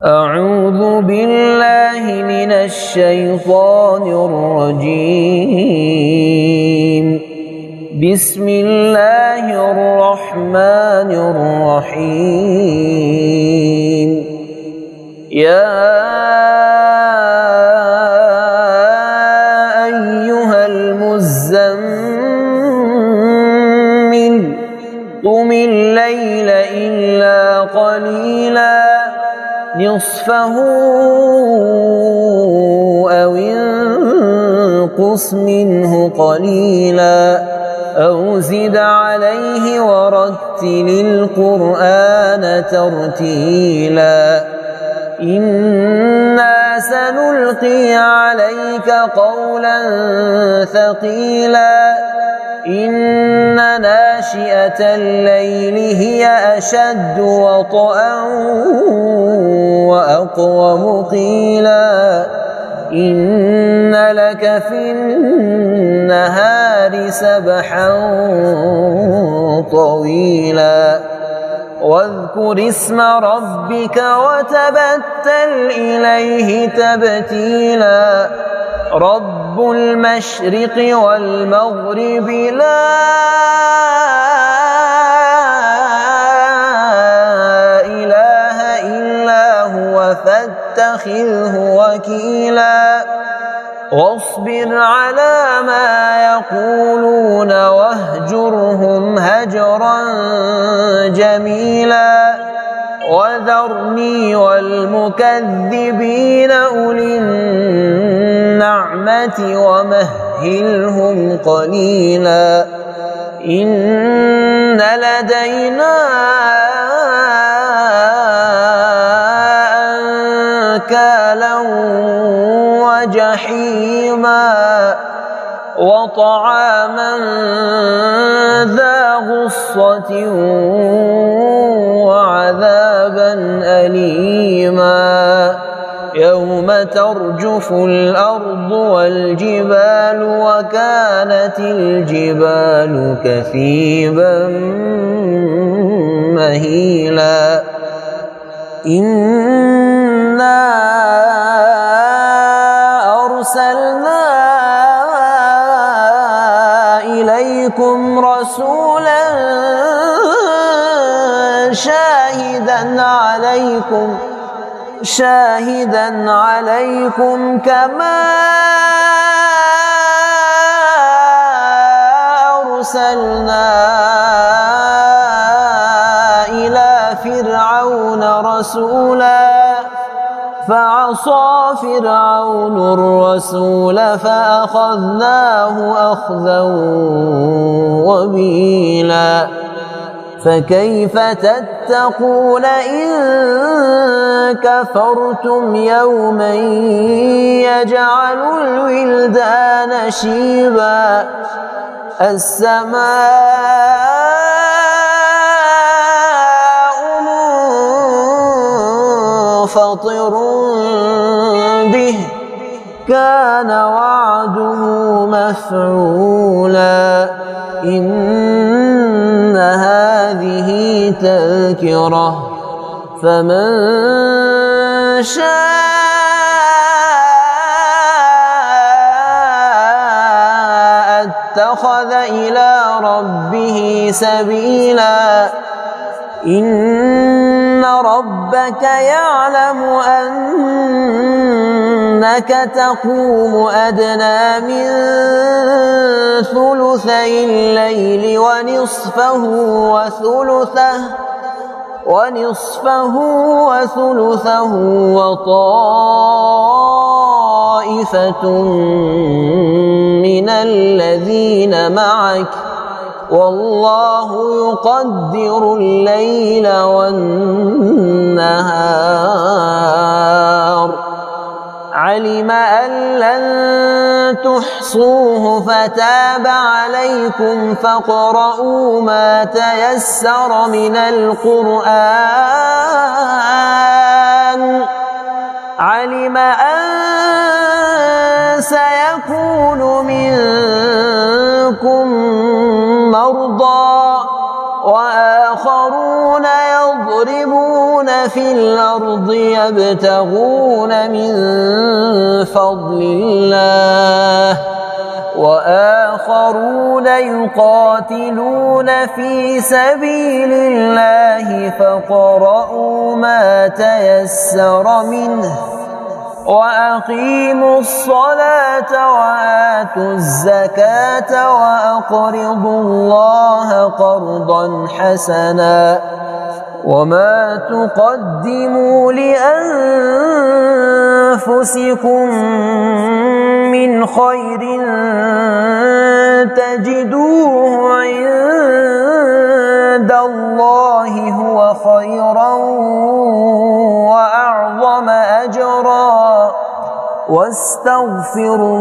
أعوذ بالله من الشيطان الرجيم. بسم الله الرحمن الرحيم. يا أيها المزمل قم الليل إلا قليلا نصفه أو انقص منه قليلا أو زد عليه ورتل القرآن ترتيلا إنا سنلقي عليك قولا ثقيلا إن ناشئة الليل هي أشد وطئا وأقوم قيلا إن لك في النهار سبحا طويلا واذكر اسم ربك وتبتل إليه تبتيلا رب المشرق والمغرب لا إله إلا هو فاتخذه وكيلا واصبر على ما يقولون واهجرهم هجرا جميلا وذرني والمكذبين أولي النعمة ومهلهم قليلا إن لدينا أنكالا وجحيما وطعاما ذا غصة وعذابا أليما يوم ترجف الأرض والجبال وكانت الجبال كثيبا مهيلا إنا أرسلنا إليكم رسولا شاهدا عليكم كما أرسلنا إلى فرعون رسولا فعصى فرعون الرسول فأخذناه أخذا وبيلا فكيف تتقون إن كفرتم يوما يجعل الولدان شيبا السماء منفطر به كان وعده مفعولا إن هذه تذكرة فمن شاء اتخذ إلى ربه سبيلا إن ربك يعلم أنك تقوم أدنى من ثلثي الليل ونصفه وثلثه وطائفة من الذين معك والله يقدر الليل والنهار علم أن لن تحصوه فتاب عليكم فاقرؤوا ما تيسر من القرآن علم أن سيكون منكم مرضى وآخرون يضربون في الأرض يبتغون من فضل الله وآخرون يقاتلون في سبيل الله فاقرؤوا ما تيسر منه وأقيموا الصلاة وآتوا الزكاة وأقرضوا الله قرضا حسنا وما تقدموا لأنفسكم من خير تجدوه عند الله هو خيرا وأعظم أجرا واستغفروا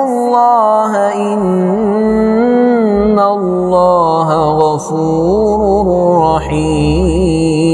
الله إن الله غفور رحيم.